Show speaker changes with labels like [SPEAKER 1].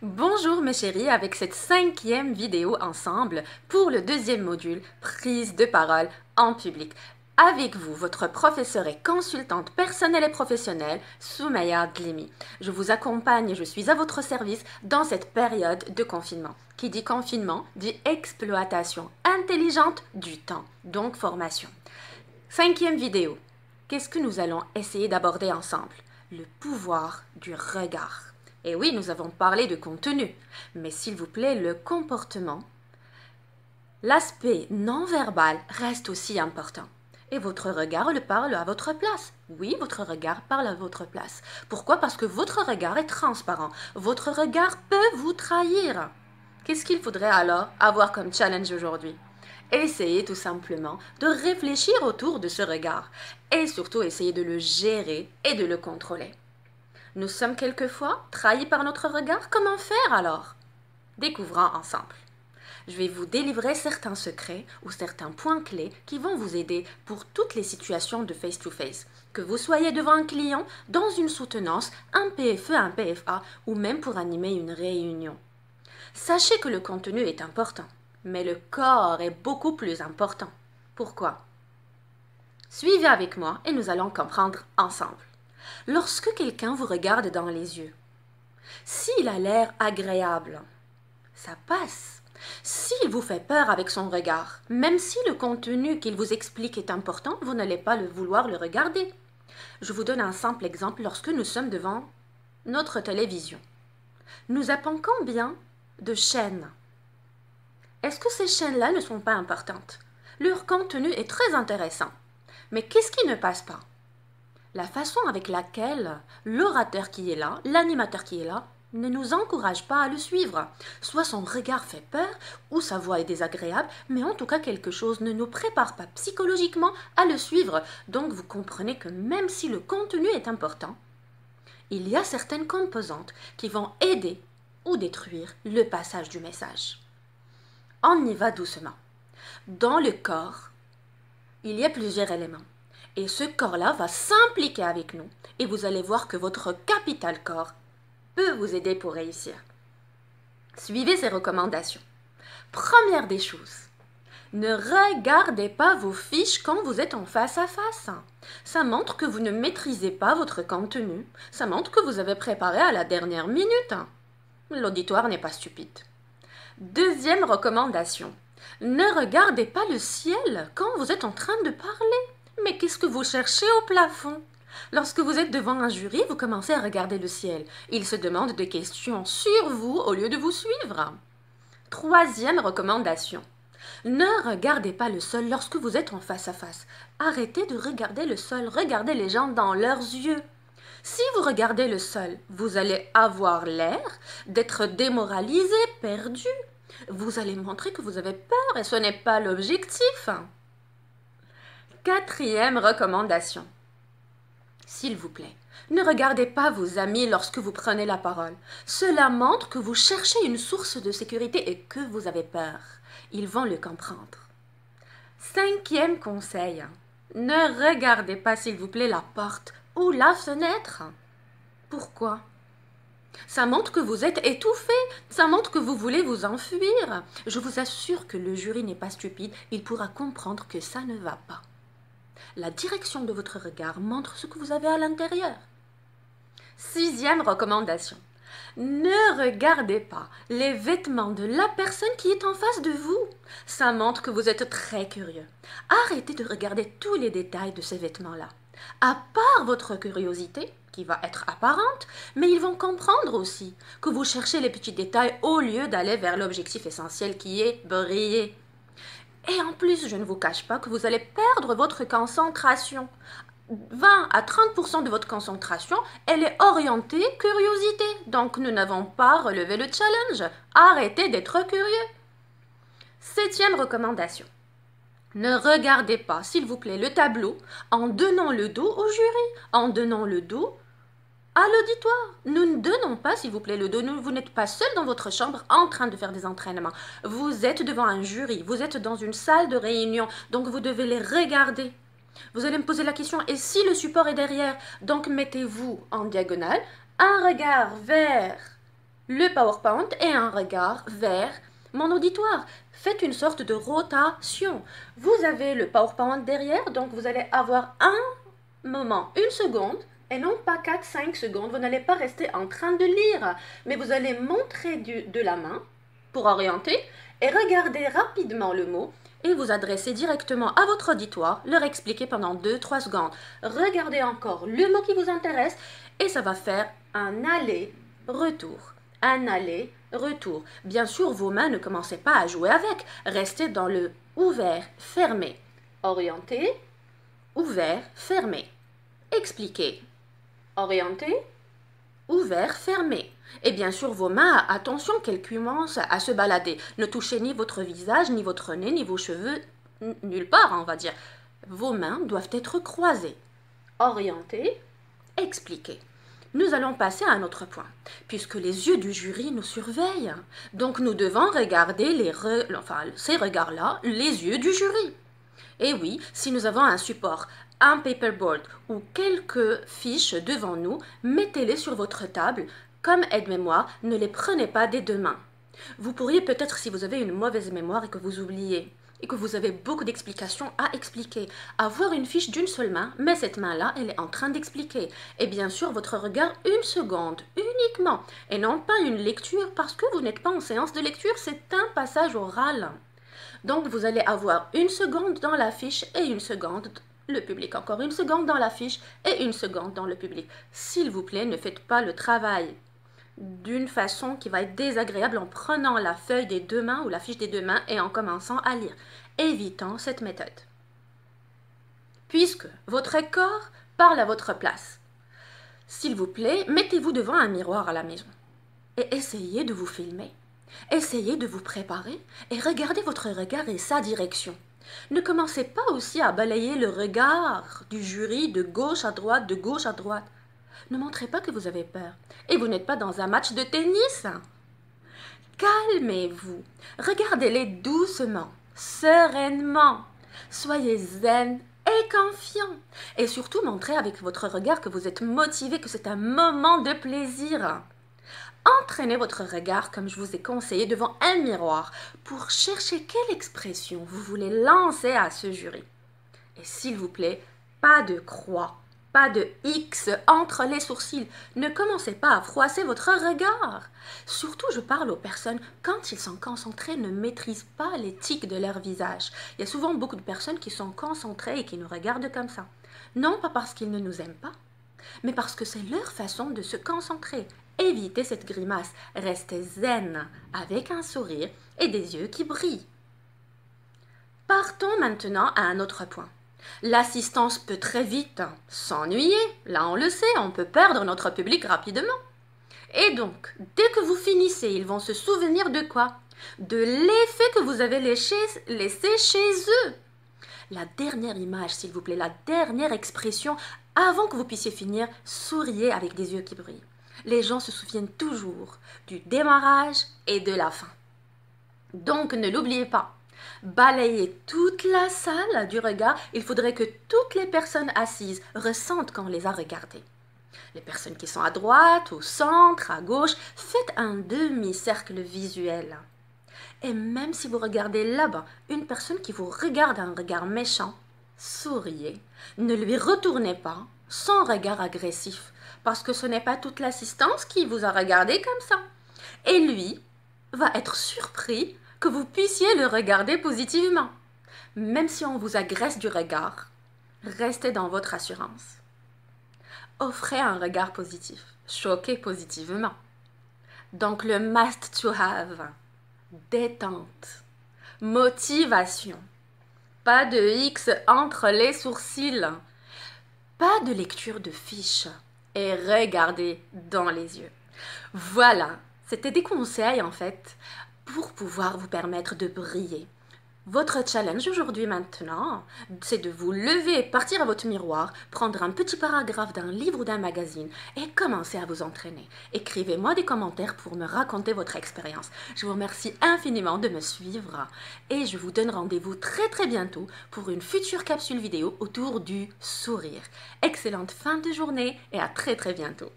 [SPEAKER 1] Bonjour mes chéris, avec cette 5e vidéo ensemble pour le 2e module, prise de parole en public. Avec vous, votre professeure et consultante personnelle et professionnelle, Soumaya Dlimi. Je vous accompagne et je suis à votre service dans cette période de confinement. Qui dit confinement, dit exploitation intelligente du temps, donc formation. 5e vidéo. Qu'est-ce que nous allons essayer d'aborder ensemble? Le pouvoir du regard. Et oui, nous avons parlé de contenu, mais s'il vous plaît, le comportement, l'aspect non-verbal reste aussi important. Et votre regard le parle à votre place. Oui, votre regard parle à votre place. Pourquoi? Parce que votre regard est transparent. Votre regard peut vous trahir. Qu'est-ce qu'il faudrait alors avoir comme challenge aujourd'hui? Essayez tout simplement de réfléchir autour de ce regard et surtout essayez de le gérer et de le contrôler. Nous sommes quelquefois trahis par notre regard. Comment faire alors? Découvrons ensemble. Je vais vous délivrer certains secrets ou certains points clés qui vont vous aider pour toutes les situations de face-to-face. Que vous soyez devant un client, dans une soutenance, un PFE, un PFA ou même pour animer une réunion. Sachez que le contenu est important, mais le corps est beaucoup plus important. Pourquoi? Suivez avec moi et nous allons comprendre ensemble. Lorsque quelqu'un vous regarde dans les yeux, s'il a l'air agréable, ça passe. S'il vous fait peur avec son regard, même si le contenu qu'il vous explique est important, vous n'allez pas vouloir le regarder. Je vous donne un simple exemple lorsque nous sommes devant notre télévision. Nous avons combien de chaînes? Est-ce que ces chaînes-là ne sont pas importantes? Leur contenu est très intéressant. Mais qu'est-ce qui ne passe pas? La façon avec laquelle l'orateur qui est là, l'animateur qui est là, ne nous encourage pas à le suivre. Soit son regard fait peur, ou sa voix est désagréable, mais en tout cas quelque chose ne nous prépare pas psychologiquement à le suivre. Donc vous comprenez que même si le contenu est important, il y a certaines composantes qui vont aider ou détruire le passage du message. On y va doucement. Dans le corps, il y a plusieurs éléments. Et ce corps-là va s'impliquer avec nous. Et vous allez voir que votre capital corps peut vous aider pour réussir. Suivez ces recommandations. Première des choses, ne regardez pas vos fiches quand vous êtes en face à face. Ça montre que vous ne maîtrisez pas votre contenu. Ça montre que vous avez préparé à la dernière minute. L'auditoire n'est pas stupide. Deuxième recommandation, ne regardez pas le ciel quand vous êtes en train de parler. Mais qu'est-ce que vous cherchez au plafond? Lorsque vous êtes devant un jury, vous commencez à regarder le ciel. Il se demande des questions sur vous au lieu de vous suivre. Troisième recommandation. Ne regardez pas le sol lorsque vous êtes en face à face. Arrêtez de regarder le sol, regardez les gens dans leurs yeux. Si vous regardez le sol, vous allez avoir l'air d'être démoralisé, perdu. Vous allez montrer que vous avez peur et ce n'est pas l'objectif. Quatrième recommandation. S'il vous plaît, ne regardez pas vos amis lorsque vous prenez la parole. Cela montre que vous cherchez une source de sécurité et que vous avez peur. Ils vont le comprendre. Cinquième conseil. Ne regardez pas, s'il vous plaît, la porte ou la fenêtre. Pourquoi? Ça montre que vous êtes étouffé, ça montre que vous voulez vous enfuir. Je vous assure que le jury n'est pas stupide, il pourra comprendre que ça ne va pas. La direction de votre regard montre ce que vous avez à l'intérieur. Sixième recommandation. Ne regardez pas les vêtements de la personne qui est en face de vous. Ça montre que vous êtes très curieux. Arrêtez de regarder tous les détails de ces vêtements-là. À part votre curiosité, qui va être apparente, mais ils vont comprendre aussi que vous cherchez les petits détails au lieu d'aller vers l'objectif essentiel qui est briller. Et en plus, je ne vous cache pas que vous allez perdre votre concentration. 20 à 30% de votre concentration, elle est orientée curiosité. Donc, nous n'avons pas relevé le challenge. Arrêtez d'être curieux. Septième recommandation. Ne regardez pas, s'il vous plaît, le tableau en donnant le dos au jury, en donnant le dos à l'auditoire. Nous ne donnons pas, s'il vous plaît, le dos. Vous n'êtes pas seul dans votre chambre en train de faire des entraînements. Vous êtes devant un jury, vous êtes dans une salle de réunion, donc vous devez les regarder. Vous allez me poser la question, et si le support est derrière? Donc mettez-vous en diagonale, un regard vers le PowerPoint et un regard vers mon auditoire. Faites une sorte de rotation. Vous avez le PowerPoint derrière, donc vous allez avoir un moment, une seconde, et non pas 4-5 secondes. Vous n'allez pas rester en train de lire, mais vous allez montrer de la main pour orienter et regarder rapidement le mot et vous adresser directement à votre auditoire, leur expliquer pendant 2-3 secondes. Regardez encore le mot qui vous intéresse et ça va faire un aller-retour. Un aller-retour. Bien sûr, vos mains, ne commencez pas à jouer avec. Restez dans le ouvert, fermé. Orienté, ouvert, fermé. Expliquer. Orienté, ouvert, fermé. Et bien sûr, vos mains, attention qu'elles commencent à se balader. Ne touchez ni votre visage, ni votre nez, ni vos cheveux, nulle part, on va dire. Vos mains doivent être croisées. Orienté, expliquer. Nous allons passer à un autre point, puisque les yeux du jury nous surveillent. Donc nous devons regarder ces regards-là, les yeux du jury. Et oui, si nous avons un support, un paperboard ou quelques fiches devant nous, mettez-les sur votre table. Comme aide-mémoire, ne les prenez pas des deux mains. Vous pourriez peut-être, si vous avez une mauvaise mémoire et que vous oubliez, et que vous avez beaucoup d'explications à expliquer, avoir une fiche d'une seule main, mais cette main-là, elle est en train d'expliquer. Et bien sûr, votre regard, une seconde, uniquement, et non pas une lecture, parce que vous n'êtes pas en séance de lecture, c'est un passage oral. Donc, vous allez avoir une seconde dans la fiche et une seconde le public. Encore une seconde dans la fiche et une seconde dans le public. S'il vous plaît, ne faites pas le travail d'une façon qui va être désagréable en prenant la feuille des deux mains ou la fiche des deux mains et en commençant à lire. Évitons cette méthode. Puisque votre corps parle à votre place, s'il vous plaît, mettez-vous devant un miroir à la maison et essayez de vous filmer. Essayez de vous préparer et regardez votre regard et sa direction. Ne commencez pas aussi à balayer le regard du jury de gauche à droite, de gauche à droite. Ne montrez pas que vous avez peur. Et vous n'êtes pas dans un match de tennis. Calmez-vous. Regardez-les doucement, sereinement. Soyez zen et confiant. Et surtout, montrez avec votre regard que vous êtes motivé, que c'est un moment de plaisir. Entraînez votre regard, comme je vous ai conseillé, devant un miroir pour chercher quelle expression vous voulez lancer à ce jury. Et s'il vous plaît, pas de croix, pas de X entre les sourcils. Ne commencez pas à froisser votre regard. Surtout, je parle aux personnes, quand ils sont concentrés, ne maîtrisent pas les tics de leur visage. Il y a souvent beaucoup de personnes qui sont concentrées et qui nous regardent comme ça. Non pas parce qu'ils ne nous aiment pas, mais parce que c'est leur façon de se concentrer. Évitez cette grimace, restez zen, avec un sourire et des yeux qui brillent. Partons maintenant à un autre point. L'assistance peut très vite s'ennuyer, là on le sait, on peut perdre notre public rapidement. Et donc, dès que vous finissez, ils vont se souvenir de quoi? De l'effet que vous avez laissé chez eux. La dernière image, s'il vous plaît, la dernière expression, avant que vous puissiez finir, souriez avec des yeux qui brillent. Les gens se souviennent toujours du démarrage et de la fin. Donc, ne l'oubliez pas. Balayez toute la salle du regard. Il faudrait que toutes les personnes assises ressentent qu'on les a regardées. Les personnes qui sont à droite, au centre, à gauche, faites un demi-cercle visuel. Et même si vous regardez là-bas une personne qui vous regarde un regard méchant, souriez. Ne lui retournez pas son regard agressif, parce que ce n'est pas toute l'assistance qui vous a regardé comme ça. Et lui va être surpris que vous puissiez le regarder positivement. Même si on vous agresse du regard, restez dans votre assurance. Offrez un regard positif, choquez positivement. Donc le must to have, détente, motivation, pas de X entre les sourcils, pas de lecture de fiches et regardez dans les yeux. Voilà, c'était des conseils en fait pour pouvoir vous permettre de briller. Votre challenge aujourd'hui maintenant, c'est de vous lever, partir à votre miroir, prendre un petit paragraphe d'un livre ou d'un magazine et commencer à vous entraîner. Écrivez-moi des commentaires pour me raconter votre expérience. Je vous remercie infiniment de me suivre et je vous donne rendez-vous très très bientôt pour une future capsule vidéo autour du sourire. Excellente fin de journée et à très très bientôt.